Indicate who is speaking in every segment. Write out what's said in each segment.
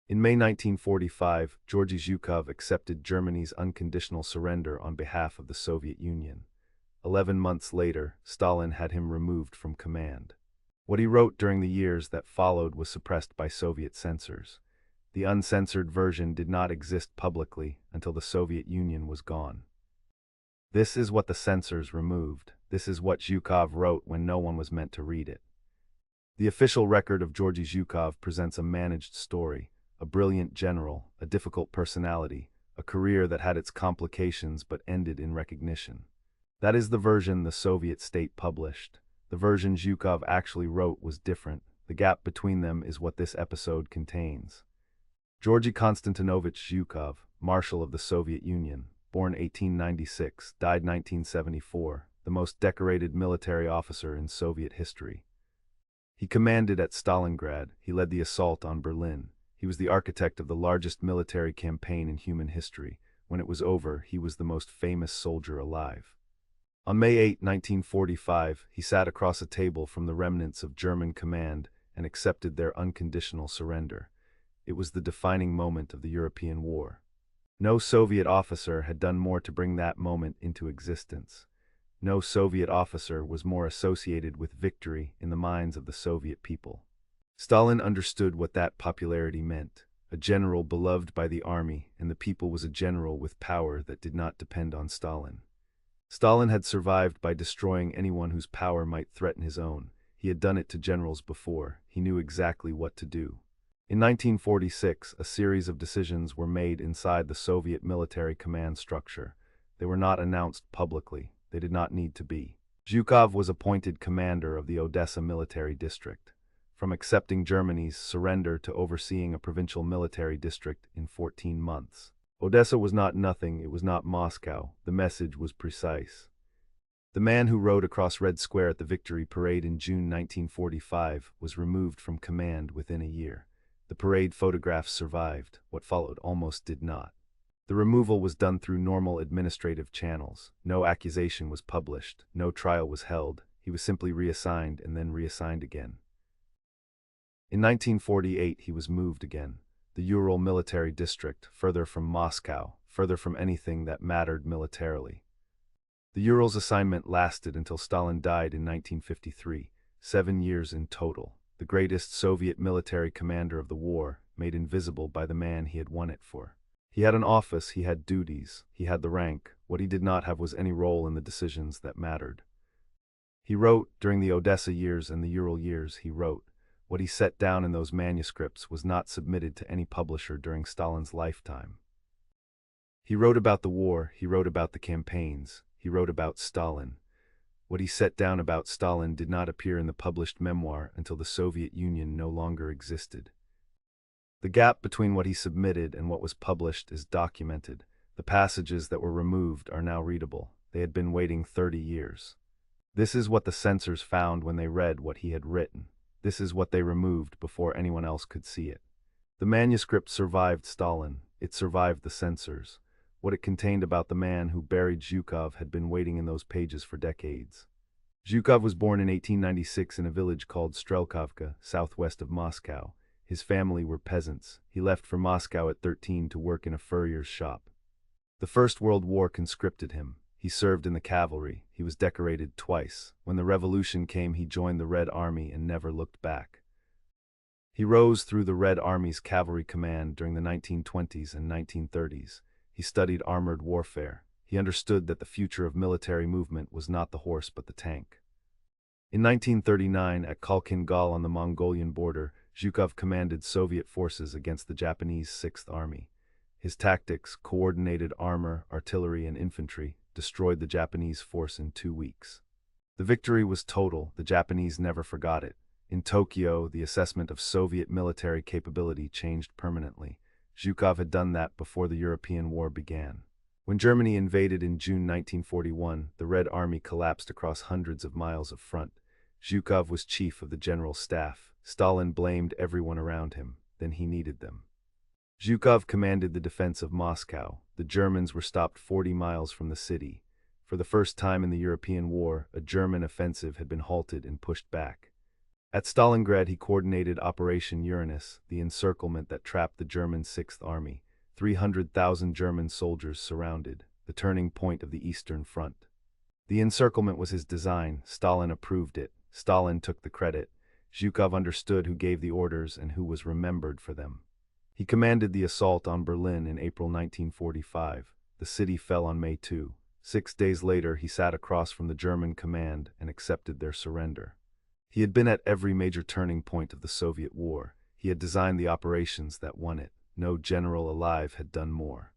Speaker 1: In May 1945, Georgy Zhukov accepted Germany's unconditional surrender on behalf of the Soviet Union. 11 months later, Stalin had him removed from command. What he wrote during the years that followed was suppressed by Soviet censors. The uncensored version did not exist publicly until the Soviet Union was gone. This is what the censors removed. This is what Zhukov wrote when no one was meant to read it. The official record of Georgy Zhukov presents a managed story, a brilliant general, a difficult personality, a career that had its complications but ended in recognition. That is the version the Soviet state published. The version Zhukov actually wrote was different. The gap between them is what this episode contains. Georgy Konstantinovich Zhukov, Marshal of the Soviet Union, born 1896, died 1974, the most decorated military officer in Soviet history. He commanded at Stalingrad, he led the assault on Berlin. He was the architect of the largest military campaign in human history. When it was over, he was the most famous soldier alive. On May 8, 1945, he sat across a table from the remnants of German command and accepted their unconditional surrender. It was the defining moment of the European war. No Soviet officer had done more to bring that moment into existence. No Soviet officer was more associated with victory in the minds of the Soviet people. Stalin understood what that popularity meant. A general beloved by the army and the people was a general with power that did not depend on Stalin. Stalin had survived by destroying anyone whose power might threaten his own. He had done it to generals before. He knew exactly what to do. In 1946, a series of decisions were made inside the Soviet military command structure. They were not announced publicly. They did not need to be. Zhukov was appointed commander of the Odessa military district. From accepting Germany's surrender to overseeing a provincial military district in 14 months. Odessa was not nothing, it was not Moscow. The message was precise. The man who rode across Red Square at the Victory Parade in June 1945 was removed from command within a year. The parade photographs survived. What followed almost did not. The removal was done through normal administrative channels. No accusation was published. No trial was held. He was simply reassigned and then reassigned again. In 1948, he was moved again. The Ural military district, further from Moscow, further from anything that mattered militarily. The Urals assignment lasted until Stalin died in 1953, 7 years in total. The greatest Soviet military commander of the war, made invisible by the man he had won it for. He had an office, he had duties, he had the rank. What he did not have was any role in the decisions that mattered. He wrote, during the Odessa years and the Ural years, he wrote. What he set down in those manuscripts was not submitted to any publisher during Stalin's lifetime. He wrote about the war, he wrote about the campaigns, he wrote about Stalin. What he set down about Stalin did not appear in the published memoir until the Soviet Union no longer existed. The gap between what he submitted and what was published is documented. The passages that were removed are now readable. They had been waiting 30 years. This is what the censors found when they read what he had written. This is what they removed before anyone else could see it. The manuscript survived Stalin. It survived the censors. What it contained about the man who buried Zhukov had been waiting in those pages for decades. Zhukov was born in 1896 in a village called Strelkovka, southwest of Moscow. His family were peasants. He left for Moscow at 13 to work in a furrier's shop. The First World War conscripted him. He served in the cavalry. He was decorated twice. When the revolution came, he joined the Red Army and never looked back. He rose through the Red Army's cavalry command during the 1920s and 1930s. He studied armored warfare. He understood that the future of military movement was not the horse but the tank. In 1939, at Khalkhin Gol on the Mongolian border, Zhukov commanded Soviet forces against the Japanese Sixth Army. His tactics, coordinated armor, artillery, and infantry, destroyed the Japanese force in 2 weeks. The victory was total. The Japanese never forgot it. In Tokyo, the assessment of Soviet military capability changed permanently. Zhukov had done that before the European War began. When Germany invaded in June 1941, the Red Army collapsed across hundreds of miles of front. Zhukov was chief of the general staff. Stalin blamed everyone around him. Then he needed them. Zhukov commanded the defense of Moscow. The Germans were stopped 40 miles from the city. For the first time in the European War, a German offensive had been halted and pushed back. At Stalingrad he coordinated Operation Uranus, the encirclement that trapped the German Sixth Army. 300,000 German soldiers surrounded, the turning point of the Eastern Front. The encirclement was his design, Stalin approved it, Stalin took the credit, Zhukov understood who gave the orders and who was remembered for them. He commanded the assault on Berlin in April 1945. The city fell on May 2. 6 days later he sat across from the German command and accepted their surrender. He had been at every major turning point of the Soviet war. He had designed the operations that won it. No general alive had done more.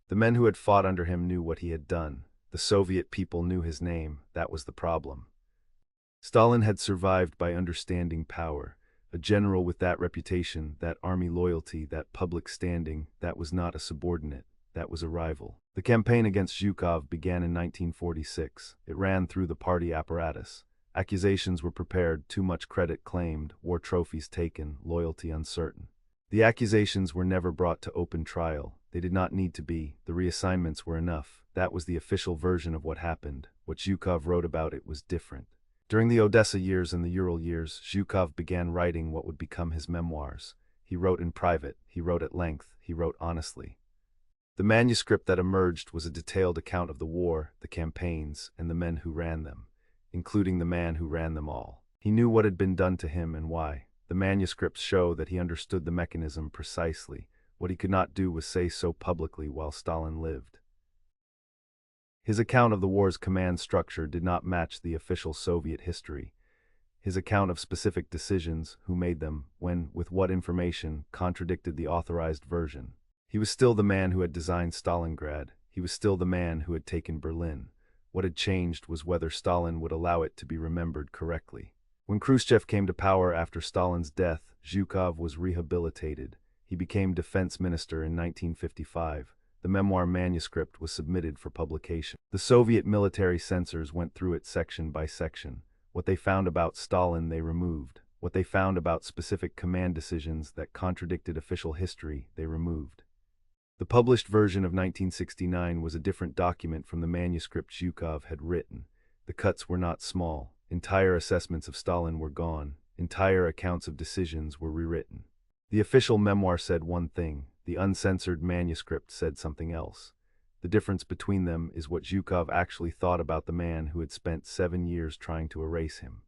Speaker 1: The men who had fought under him knew what he had done. The Soviet people knew his name. That was the problem. Stalin had survived by understanding power. A general with that reputation, that army loyalty, that public standing, that was not a subordinate, that was a rival. The campaign against Zhukov began in 1946. It ran through the party apparatus. Accusations were prepared, too much credit claimed, war trophies taken, loyalty uncertain. The accusations were never brought to open trial. They did not need to be. The reassignments were enough. That was the official version of what happened. What Zhukov wrote about it was different. During the Odessa years and the Ural years, Zhukov began writing what would become his memoirs. He wrote in private, he wrote at length, he wrote honestly. The manuscript that emerged was a detailed account of the war, the campaigns, and the men who ran them, including the man who ran them all. He knew what had been done to him and why. The manuscripts show that he understood the mechanism precisely. What he could not do was say so publicly while Stalin lived. His account of the war's command structure did not match the official Soviet history. His account of specific decisions, who made them, when, with what information, contradicted the authorized version. He was still the man who had designed Stalingrad. He was still the man who had taken Berlin. What had changed was whether Stalin would allow it to be remembered correctly. When Khrushchev came to power after Stalin's death, Zhukov was rehabilitated. He became defense minister in 1955. The memoir manuscript was submitted for publication. The Soviet military censors went through it section by section. What they found about Stalin they removed. What they found about specific command decisions that contradicted official history they removed. The published version of 1969 was a different document from the manuscript Zhukov had written. The cuts were not small. Entire assessments of Stalin were gone. Entire accounts of decisions were rewritten. The official memoir said one thing. The uncensored manuscript said something else. The difference between them is what Zhukov actually thought about the man who had spent 7 years trying to erase him.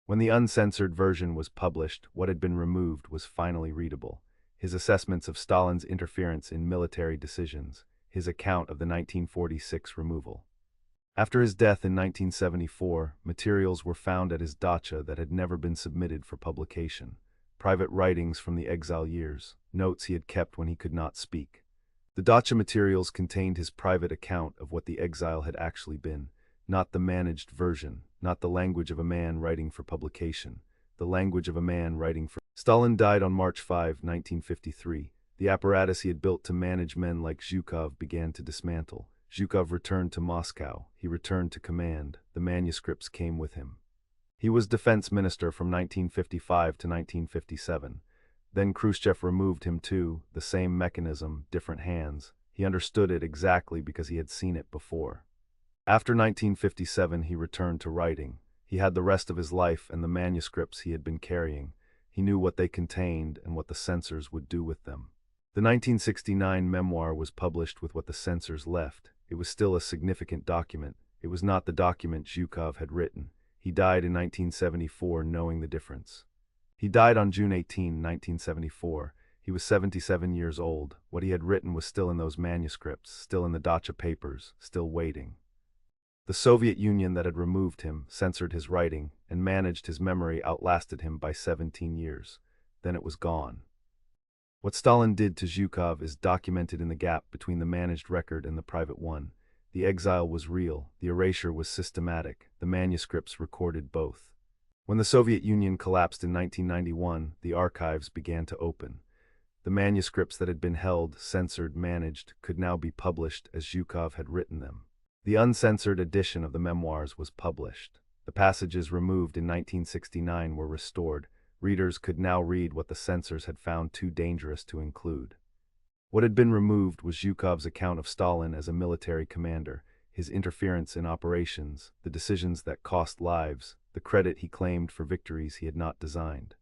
Speaker 1: When the uncensored version was published, what had been removed was finally readable. His assessments of Stalin's interference in military decisions, his account of the 1946 removal. After his death in 1974, materials were found at his dacha that had never been submitted for publication. Private writings from the exile years, notes he had kept when he could not speak. The dacha materials contained his private account of what the exile had actually been, not the managed version, not the language of a man writing for publication, the language of a man writing for... Stalin died on March 5, 1953. The apparatus he had built to manage men like Zhukov began to dismantle. Zhukov returned to Moscow. He returned to command. The manuscripts came with him. He was defense minister from 1955 to 1957. Then Khrushchev removed him too, the same mechanism, different hands. He understood it exactly because he had seen it before. After 1957 he returned to writing. He had the rest of his life and the manuscripts he had been carrying. He knew what they contained and what the censors would do with them. The 1969 memoir was published with what the censors left. It was still a significant document. It was not the document Zhukov had written. He died in 1974 knowing the difference. He died on June 18, 1974. He was 77 years old. What he had written was still in those manuscripts, still in the dacha papers, still waiting. The Soviet Union that had removed him, censored his writing, and managed his memory outlasted him by 17 years. Then it was gone. What Stalin did to Zhukov is documented in the gap between the managed record and the private one. The exile was real, the erasure was systematic, the manuscripts recorded both. When the Soviet Union collapsed in 1991, the archives began to open. The manuscripts that had been held, censored, managed, could now be published as Zhukov had written them. The uncensored edition of the memoirs was published. The passages removed in 1969 were restored. Readers could now read what the censors had found too dangerous to include. What had been removed was Zhukov's account of Stalin as a military commander, his interference in operations, the decisions that cost lives, the credit he claimed for victories he had not designed.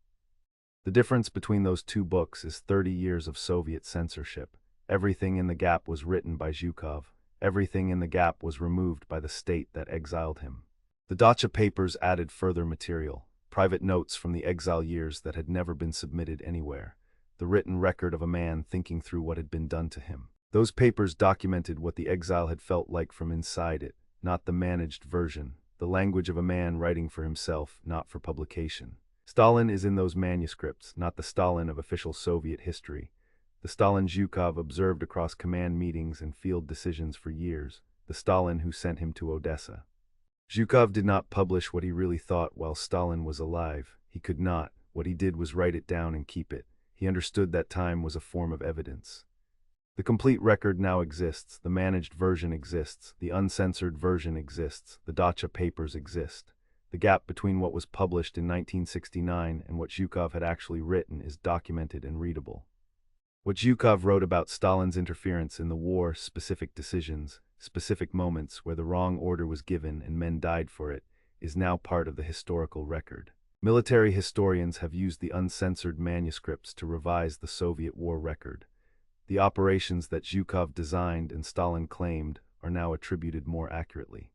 Speaker 1: The difference between those two books is 30 years of Soviet censorship. Everything in the gap was written by Zhukov. Everything in the gap was removed by the state that exiled him. The Dacha papers added further material, private notes from the exile years that had never been submitted anywhere, the written record of a man thinking through what had been done to him. Those papers documented what the exile had felt like from inside it, not the managed version, the language of a man writing for himself, not for publication. Stalin is in those manuscripts, not the Stalin of official Soviet history. The Stalin Zhukov observed across command meetings and field decisions for years, the Stalin who sent him to Odessa. Zhukov did not publish what he really thought while Stalin was alive. He could not. What he did was write it down and keep it. He understood that time was a form of evidence. The complete record now exists, the managed version exists, the uncensored version exists, the Dacha papers exist. The gap between what was published in 1969 and what Zhukov had actually written is documented and readable. What Zhukov wrote about Stalin's interference in the war, specific decisions, specific moments where the wrong order was given and men died for it, is now part of the historical record. Military historians have used the uncensored manuscripts to revise the Soviet war record. The operations that Zhukov designed and Stalin claimed are now attributed more accurately.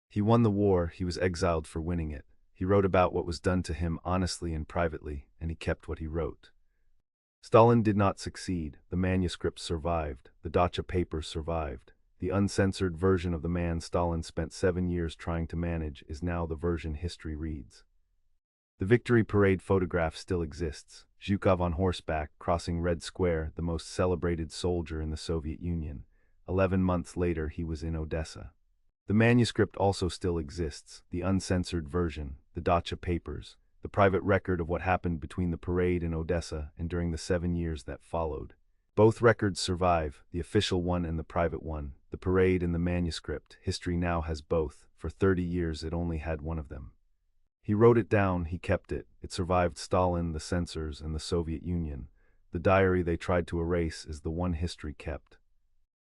Speaker 1: He won the war, he was exiled for winning it. He wrote about what was done to him honestly and privately, and he kept what he wrote. Stalin did not succeed. The manuscripts survived. The Dacha papers survived. The uncensored version of the man Stalin spent 7 years trying to manage is now the version history reads. The Victory Parade photograph still exists. Zhukov on horseback, crossing Red Square, the most celebrated soldier in the Soviet Union. 11 months later, he was in Odessa. The manuscript also still exists, the uncensored version, the Dacha papers, the private record of what happened between the parade in Odessa and during the 7 years that followed. Both records survive, the official one and the private one, the parade and the manuscript. History now has both. For 30 years it only had one of them. He wrote it down, he kept it. It survived Stalin, the censors, and the Soviet Union. The diary they tried to erase is the one history kept.